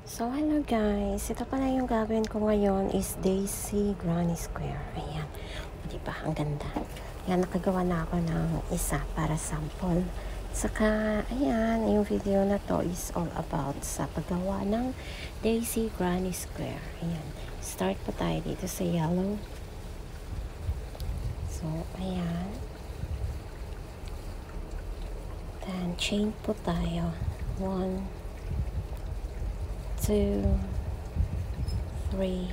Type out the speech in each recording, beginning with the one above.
So, hello guys. Ito pala yung gagawin ko ngayon is Daisy Granny Square. Ayan. O, diba? Ang ganda. Ayan, nakagawa na ako ng isa para sample. Saka, ayan, yung video na to is all about sa paggawa ng Daisy Granny Square. Ayan. Start po tayo dito sa yellow. So, ayan. Then, chain po tayo. 1, 2, 3,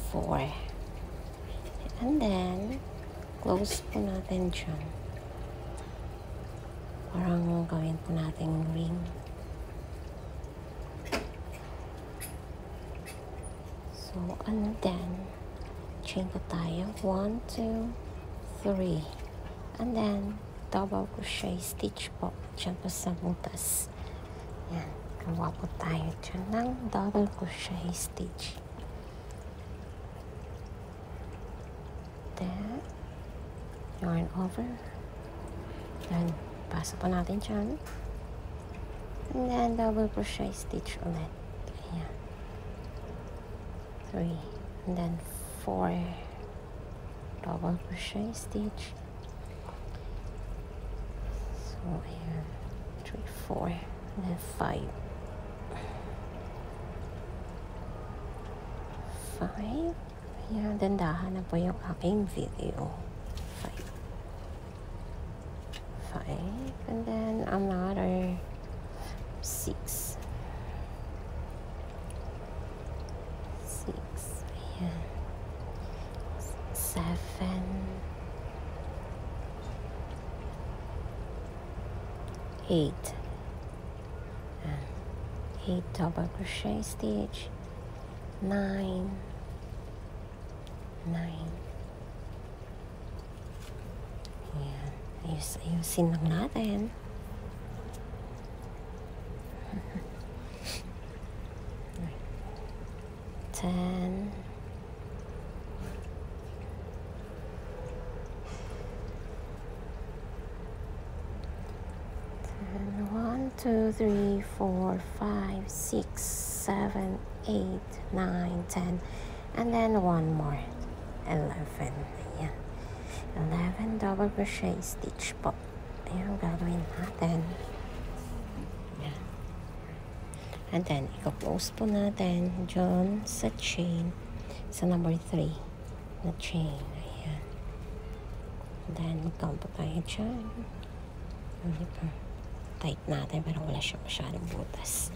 4. And then, close po natin dyan. Parang gawin po natin ring. So, and then, chain po tayo. 1, 2, 3. And then, double crochet stitch po. Dyan po sa butas. Yan. Gawa po tayo dyan ng double crochet stitch. Then, yarn over. Then, pasa po natin dyan. And then, double crochet stitch ulit. Ayan. 3. And then, 4. Double crochet stitch. So, ayan. 3, 4. And then, 5. 5. Ayan, dandahan na po yung aking video. 5. 5. And then, another 6. 6. Ayan. 7. 8. 8 double crochet stitch. 9. 9. Ayan. Ayusin lang natin. Ten. 1, 2, 3, 4, 5, 6, 7, 8, 9, 10. And then one more. 11. Ayan. 11 double crochet stitch po. Ayan ang gagawin natin. Ayan. And then, i-close po natin dyan sa chain. Sa number 3 na chain. Ayan. And then, mag-count po tayo dyan. Diba? Tight natin pero wala siya masyadong butas.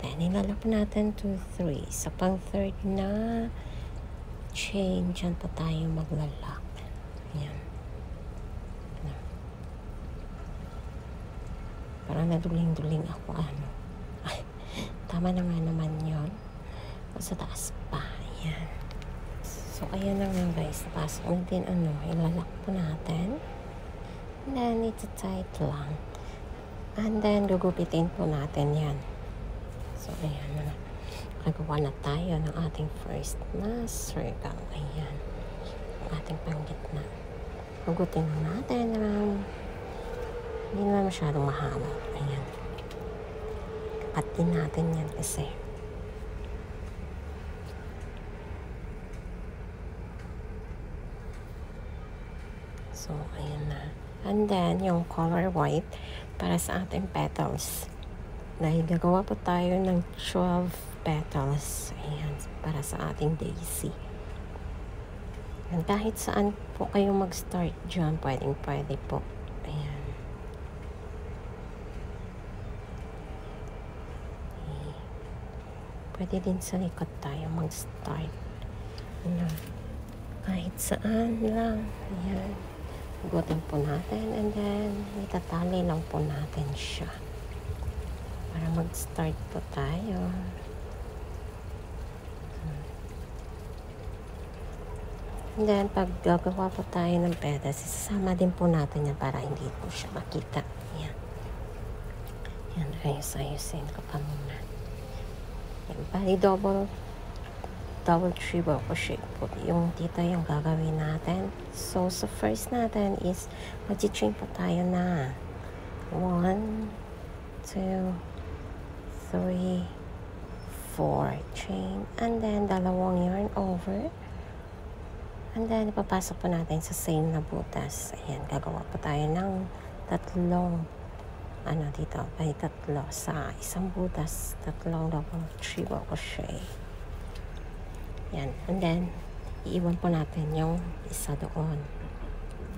Then, ilalap natin 2, 3. Sa pang third na chain, dyan po tayo maglalak. Ayan. Parang naduling-duling ako. Ano? Tama na nga naman yun. O sa taas pa. Ayan. So, ayan na nga guys. Tapos, din ilalak po natin. And then, it's tight lang. And then, gugupitin po natin yan. So, ayan na. Nagawa na tayo ng ating first na circle. Ayan. Ang ating panggitna. Gugutin na natin. Hindi naman masyadong mahaba. Ayan. Kapat din natin yan kasi. So, ayan na. And then, yung color white para sa ating petals. Dahil gagawa po tayo ng 12 petals. Ayan, para sa ating daisy. And kahit saan po kayo mag-start dyan, pwede po. Ayan. Pwede din sa likod tayo mag-start. Ayan. Kahit saan lang. Ayan. Gugutin po natin and then itatali lang po natin siya para mag-start po tayo. And then pag gagawa po tayo ng petals, isasama din po natin yan para hindi po siya makita. Yan. Yan, ayusin ko pa muna. Yan, bali double triple crochet po yung dito yung gagawin natin. So sa first natin is mag-chain po tayo na 1, 2, 3, 3, 4 chain, and then dalawang yarn over, and then ipapasok po natin sa same na butas. Ayan, gagawa po tayo ng tatlong dito, ay tatlo sa isang butas, tatlong double triple crochet. Yan, and then iiwan po natin yung isa doon,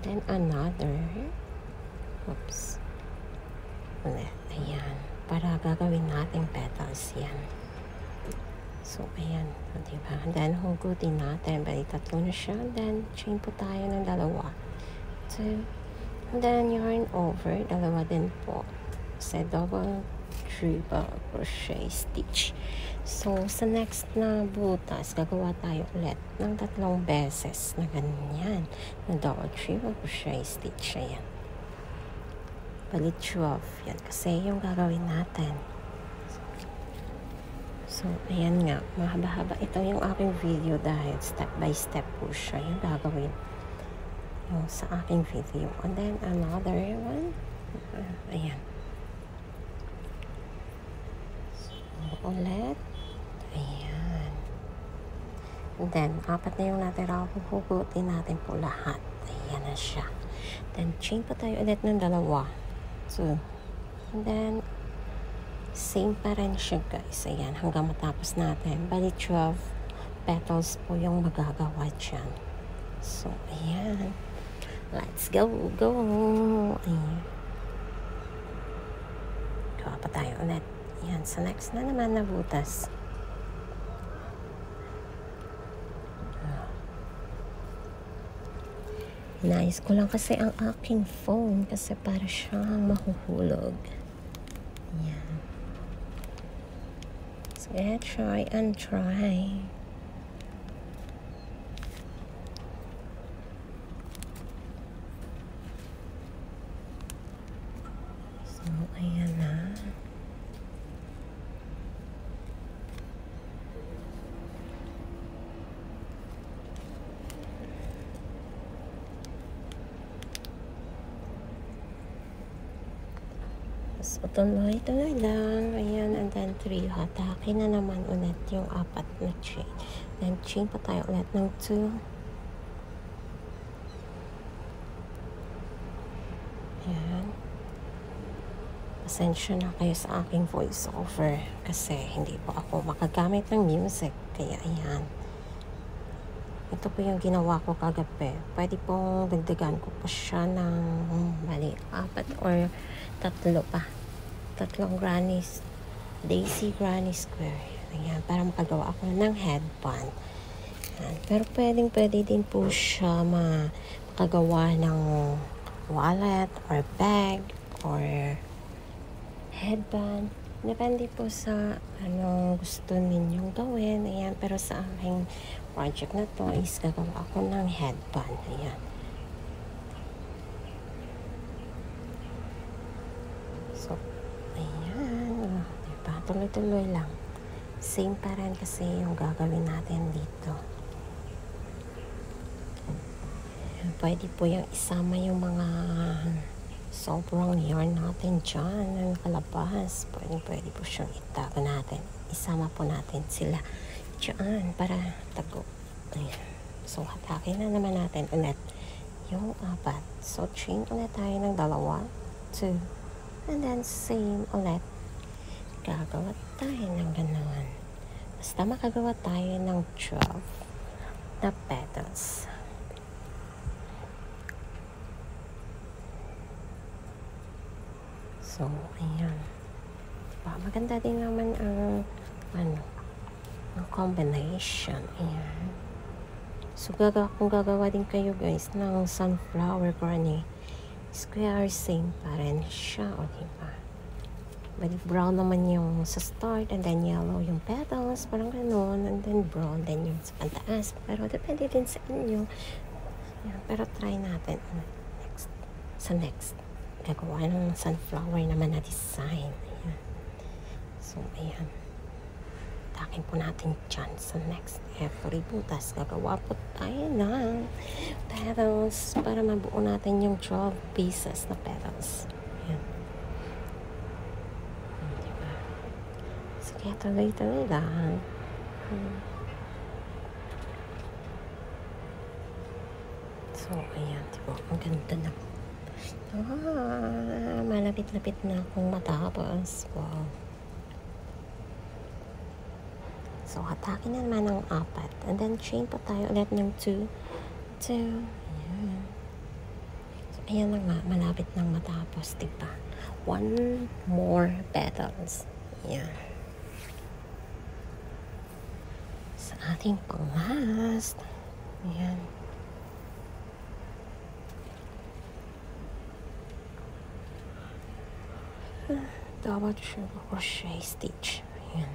then another, oops, ulit, ayan, para gagawin natin petals. Yan, so ayan, diba? And then hugutin natin, bali tatlo na siya, and then chain po tayo ng dalawa, 2, and then yarn over, dalawa din po sa double triple crochet stitch. So sa next na butas, gagawa tayo ulit ng tatlong beses na ganyan na double triple crochet stitch. Ayan, bali 12 yan kasi yung gagawin natin. So ayan nga, mahaba-haba ito yung aking video dahil step by step po siya yung gagawin yung sa aking video. And then another one, ayan, ulit, ayan, and then apat na yung natira, hugutin natin po lahat. Ayan na siya, then chain pa tayo ulit ng dalawa, 2, and then same pa rin siya guys. Ayan, hanggang matapos natin, bali 12 petals po yung magagawa dyan. So ayan, let's go. Ayan, gawa pa tayo ulit. Yan, sa next na naman na butas. Nais ko lang kasi ang aking phone kasi para siyang mahuhulog. Yan. So, try and try. So, ayan na. So, tuloy-tuloy lang. Ayan, and then 3. Hatake na naman ulit yung apat na chain. Then, chain pa tayo ulit ng 2. Ayan. Pasensya na kayo sa aking voice over kasi hindi po ako makagamit ng music. Kaya, ayan. Ito po yung ginawa ko kagabi. Pwede pong dagdagan ko pa siya ng mali, 4 or 3 pa. 3 grannies, daisy granny square. Ayan, para makagawa ako ng headband. Ayan. Pero pwede din po siya makagawa ng wallet or bag or headband. Depende po sa ano gusto ninyong gawin. Ayan, pero sa aking project na to is gagawa ako ng headband. Ayan. So, ayan. Diba? Tuloy-tuloy lang. Same pa rin kasi yung gagawin natin dito. Ayan, pwede po yung isama yung mga sobrang yarn natin dyan na nakalabas. Pwede po siyang itago natin. Isama po natin sila dyan para tago. Ayan. So, hatake na naman natin ulit yung 4. So, chain ulit tayo ng 2, 2, and then same ulit. Gagawa tayo ng ganoon. Basta makagawa tayo ng 12 na petals. So, ayan. Diba? Maganda din naman ang ang combination. Ayan. So, kung gagawa din kayo guys ng sunflower granny square, same pa rin siya. O, diba? Balik brown naman yung sa start, and then yellow yung petals, parang gano'n, and then brown din yung sa pantaas. Pero depende din sa inyo. Ayan. Pero try natin next. Gagawa ng sunflower naman na design. Ayan. So, ayan. Takin po natin dyan sa next. Every butas, gagawa po tayo ng petals para mabuo natin yung 12 pieces na petals. Ayan. Diba? Kaya tuloy-tuloy lang. So, ayan, diba? Ang ganda na. Malapit-lapit na akong matapos. Wow. So, hatakin na naman ng 4. And then, chain pa tayo ulit ng 2. Ayan. So, ayan na nga. Malapit nang matapos, diba? 1 more petals. Ayan. Sa ating pang-last. Ayan. Double triple crochet stitch. Ayan.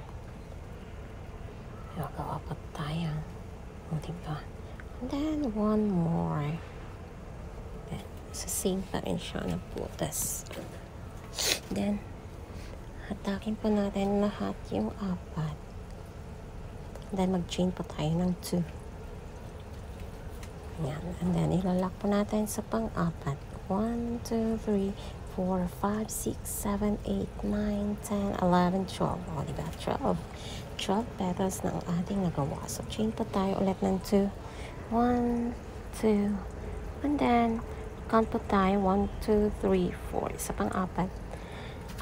Gagawa pa tayo. O, diba? And then, 1 more. Then, sa same pa rin siya na butas. Then, hatakin po natin lahat yung 4. Then, mag-chain po tayo ng 2. Ayan. And then, ilalak po natin sa pang-4. 1, 2, 3, 4, 5, 6, 7, 8, 9, 10, 11, 12. O, diba? 12 petals na ang ating nagawa. So, chain pa tayo ulit ng 2. 1, 2, and then, count po tayo. 1, 2, 3, 4. Isa pang-4.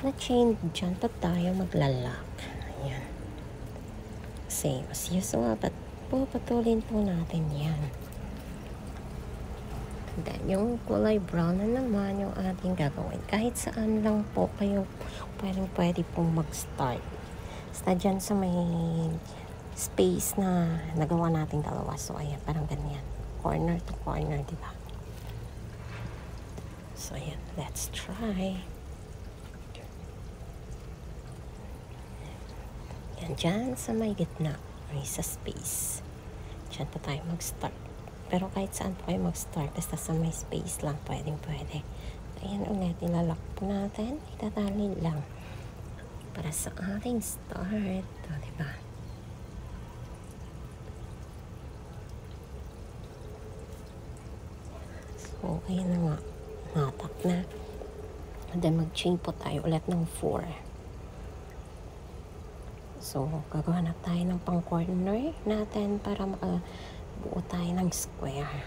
Na chain, dyan pa tayo maglalak. Ayan. Same as usual, but puputulin po natin yan. Then, yung kulay brown na naman yung ating gagawin. Kahit saan lang po kayo pwede pong mag-start. Basta dyan sa may space na nagawa nating dalawa. So, ayan, parang ganyan. Corner to corner, diba? So, ayan, let's try. Yan, dyan sa may gitna. May sa space. Dyan pa tayo mag-start. Pero kahit saan po kayo mag-start, basta sa may space lang, pwede. Ayan ulit, ilalak po natin. Itatali lang. Para sa ating start. O, diba? So, ayan na nga. Natak na. And then, mag-chain po tayo ulit ng 4. So, gagawa na tayo ng pang-corner natin para buo tayo ng square.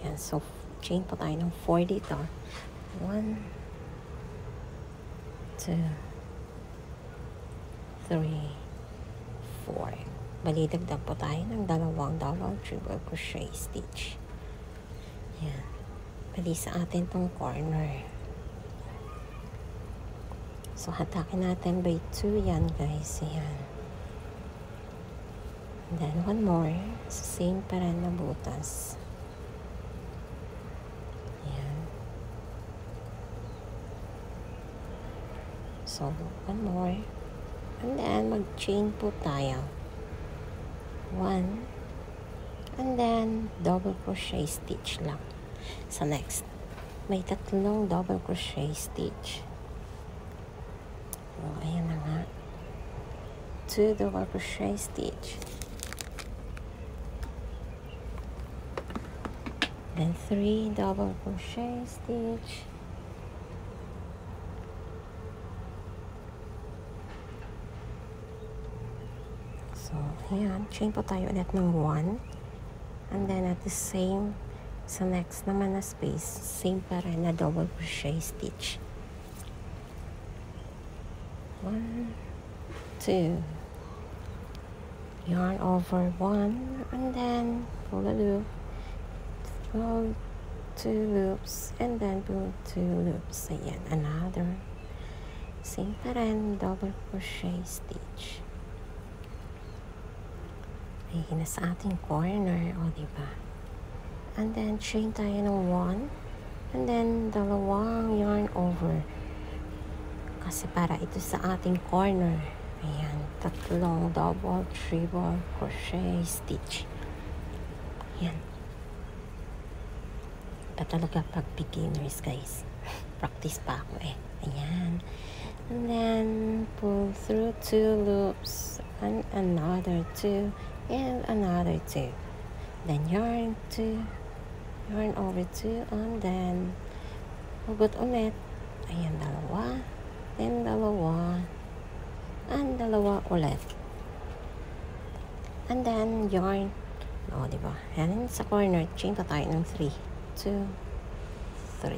Yan. So, chain po tayo ng 4 dito. 1, 2, 3, 4. Balidagdag po tayo ng 2 double triple crochet stitch. Yan. Bali sa atin tong corner. So, hatakin natin by 2 yan, guys. Yan. And then, 1 more. Same pa rin na butas. Ayan. So, 1 more. And then, mag-chain po tayo. 1. And then, double crochet stitch lang. Sa next, may 3 double crochet stitch. So, ayan na nga. 2 double crochet stitch. Then 3 double crochet stitch. So, ayan. Chain po tayo ulit ng 1. And then at the same, sa next naman na space, same pa rin na double crochet stitch. 1, 2. Yarn over 1. And then pull the loop. Pull 2 loops and then pull 2 loops. Ayan, another. Same pa rin, double crochet stitch. Ayan na sa ating corner, o diba? And then chain tayo ng 1 and then 2 yarn over. Kasi para ito sa ating corner. Ayan, 3 double triple crochet stitch. Ayan. Talaga pag beginners, guys. Practice pa ako eh. Ayan. And then pull through 2 loops and another 2 and another 2. Then yarn 2, yarn over 2, and then hugot ulit. Ayan, 2, then 2, and dalawa ulit. And then yarn, diba? And sa corner, chain pa tayo ng 3, 2, 3.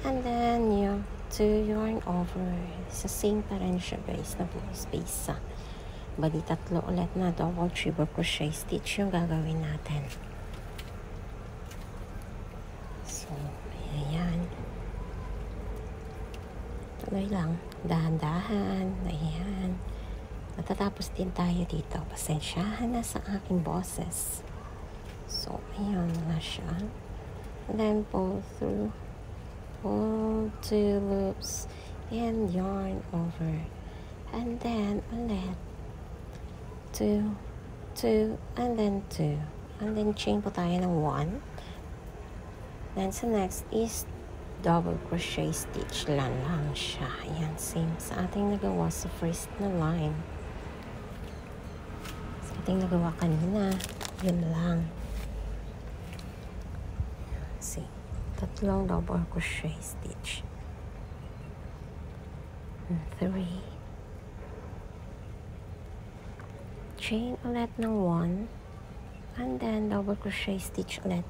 And then yung 2 yarn over. Sa same pa rin siya guys, na space sa. Bali, 3 ulit na double triple crochet stitch yung gagawin natin. So, ayan. Tuloy lang. Dahan-dahan. Ayan. Matatapos din tayo dito. Pasensyahan na sa aking boses. So, ayan na siya. And then, pull through. Pull 2 loops. And yarn over. And then, ulit. 2, 2, and then 2. And then, chain po tayo ng 1. Then, sa next is double crochet stitch lang siya. Ayan, same sa ating nagawa sa first na line. Ating nagawa kanina, yun lang. See, 3 double crochet stitch. 3. Chain ulit ng 1. And then double crochet stitch ulit.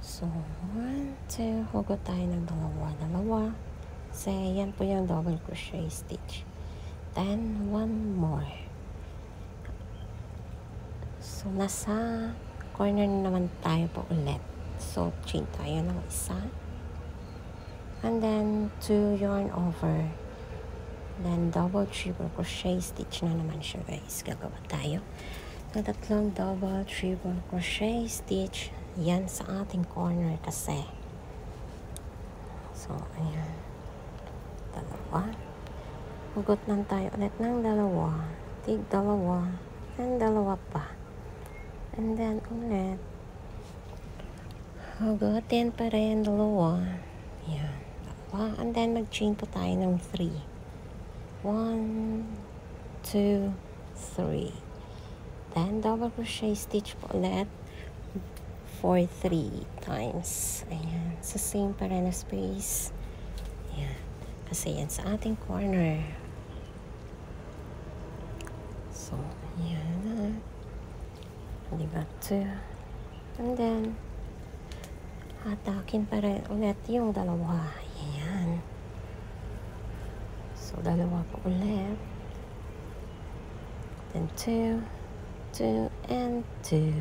So, 1, 2, hugot tayo ng dalawa. So, yan po yung double crochet stitch. Then, 1 more. So, nasa corner na naman tayo po ulit. So, chain tayo ng isa. And then, 2 yarn over. Then, double triple crochet stitch na naman siya guys. Gagawa tayo ng 3 double triple crochet stitch. Yan sa ating corner kasi. So, ayan. 2. Hugot lang tayo ulit ng 2. Tig 2. And 2 pa. And then, ulit. Hugutin pa rin 2. Yan. 2. And then, mag-chain po tayo ng 3. 1, 2, 3. Then, double crochet stitch po ulit for 3 times. Ayan. Sa same pa rin na space. Ayan. Kasi yan sa ating corner. So, ayan. Diba? 2. And then, hatakin pa rin ulit yung 2. Ayan. So, 2 pa ulit. Then, 2, 2, and 2.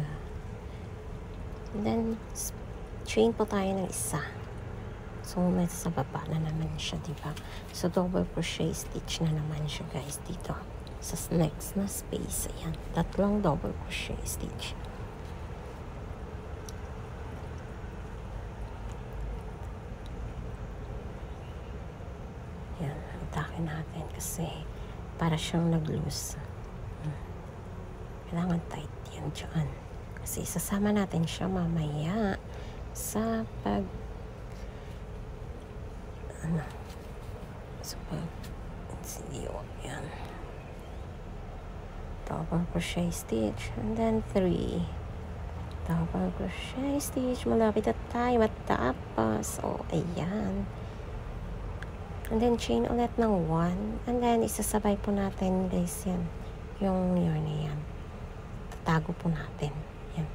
And then, chain po tayo ng isa. So, may sa baba na naman siya, diba? So, double crochet stitch na naman siya, guys, dito. Sa next na space, ayan. 3 double crochet stitch. Ayan, hatakin natin kasi para siyang nag-loose. Kailangan tight yan dyan. Kasi sasama natin siya mamaya sa yan. Double crochet stitch and then 3 double crochet stitch. Malapit na tayo matapos. So, ayan. And then chain ulit ng 1 and then isasabay po natin guys yan. Yung yarn na yan. Tatago po natin. Yan.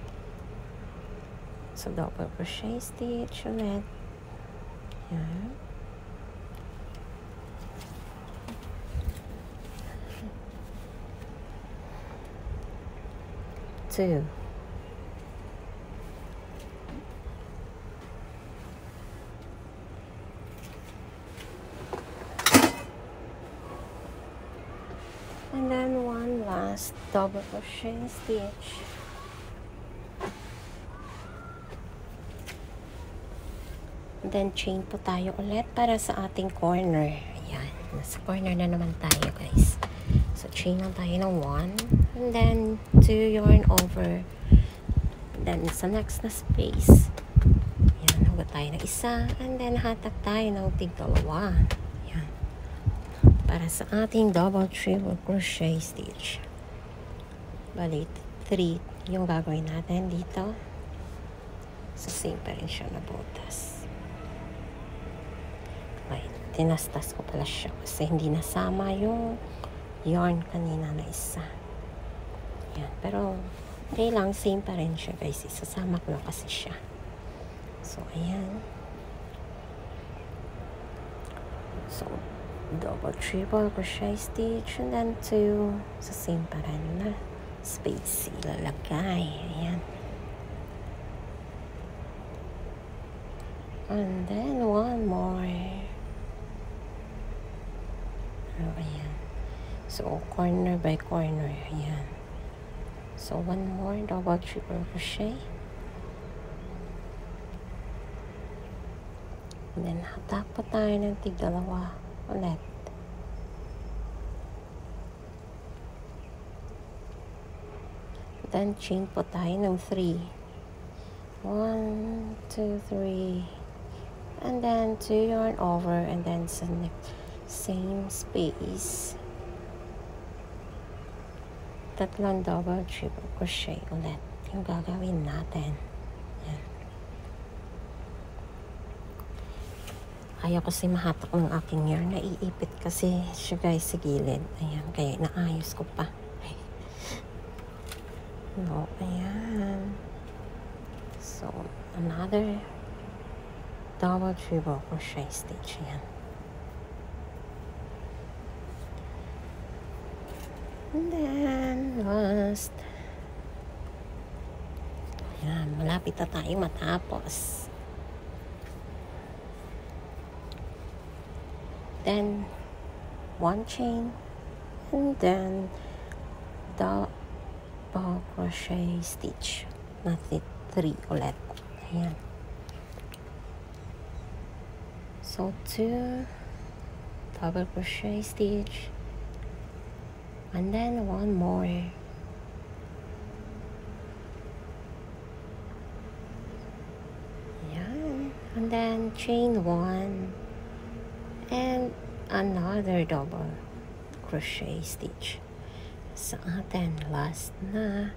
So, double crochet stitch ulit. Yan. 2. And then 1 last double crochet stitch. And then chain po tayo ulit para sa ating corner. Ayan, nasa corner na naman tayo guys. So chain lang tayo ng 1 and then 2 yarn over. And then sa next na space. Ayan, hugot tayo ng isa and then hatak tayo ng tig 2. Ayan. Para sa ating double triple crochet stitch. Bali, 3 yung gagawin natin dito. So, same pa rin siya na butas. Okay, tinastas ko pala siya kasi hindi nasama yung yarn kanina na isa. Yan. Pero okay lang, same pa rin siya guys. Isasama ko lang kasi siya. So ayan. So double triple crochet stitch and then 2 sa same pa rin na space ilalagay. Ayan. And then one more. Oh, ayan. So corner by corner. Ayan. So one more double triple crochet. And then hatak po tayo ng tig-dalawa ulit. Then chain po tayo ng 3. 1, 2, 3. And then 2 yarn over, and then sa same space, tatlong double triple crochet ulit yung gagawin natin. Yan. Ayaw kasi mahatak ng aking yarn, naiipit kasi siya guys sa gilid. Ayan, kaya naayos ko pa. No, ayan. So another double triple crochet stitch. Yan. And then last. Yan, malapit na tayo matapos. Then one chain and then double crochet stitch. Not 3 ulit. Ayan. So 2 double crochet stitch and then one more. Yan. And then chain 1 and another double crochet stitch sa atin. Last na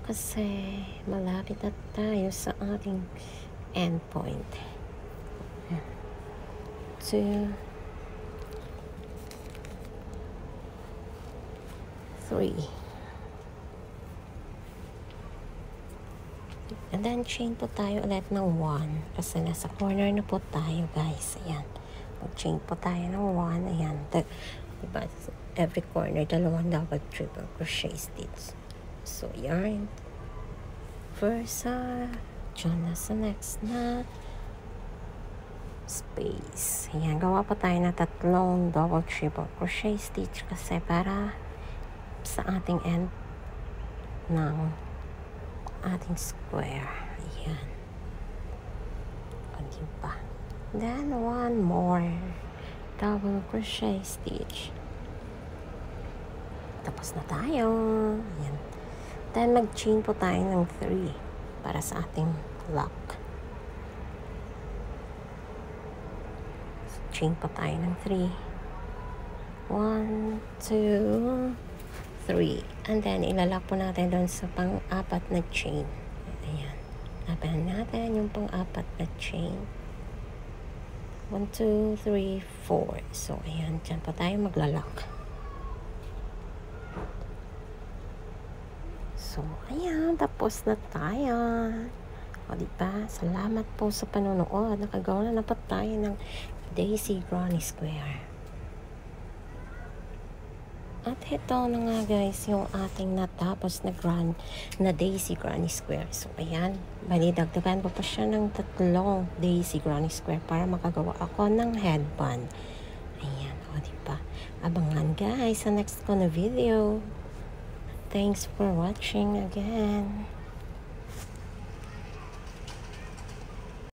kasi malapit na tayo sa ating end point. 2, 3, and then chain po tayo ulit ng 1 kasi nasa corner na po tayo guys. Ayan, mag-chain po tayo ng 1. Ayan, diba, every corner dalawang double triple crochet stitch. So yarn first, dyan na sa next na space. Ayan, gawa pa tayo na tatlong double triple crochet stitch kasi para sa ating end ng ating square. Ayan. Kunti pa. Then one more double crochet stitch. Tapos na tayo. Ayan. Then mag-chain po tayo ng 3 para sa ating lock. Chain pa tayo ng 3. 1, 2, 3. And then, ilalak po natin doon sa pang-apat na chain. Ayan. Laban natin yung pang-apat na chain. 1, 2, 3, 4. So, ayan. Diyan pa tayo maglalak. So, ayan. Tapos na tayo. O, diba? Salamat po sa panonood. Nakagawa na po tayo ng Daisy Granny Square. At ito na nga guys, yung ating natapos na Daisy Granny Square. So, ayan. Bali, dagdagan ko pa siya ng tatlong Daisy Granny Square para makagawa ako ng headband. Ayan. O, diba? Abangan guys sa next ko na video. Thanks for watching again.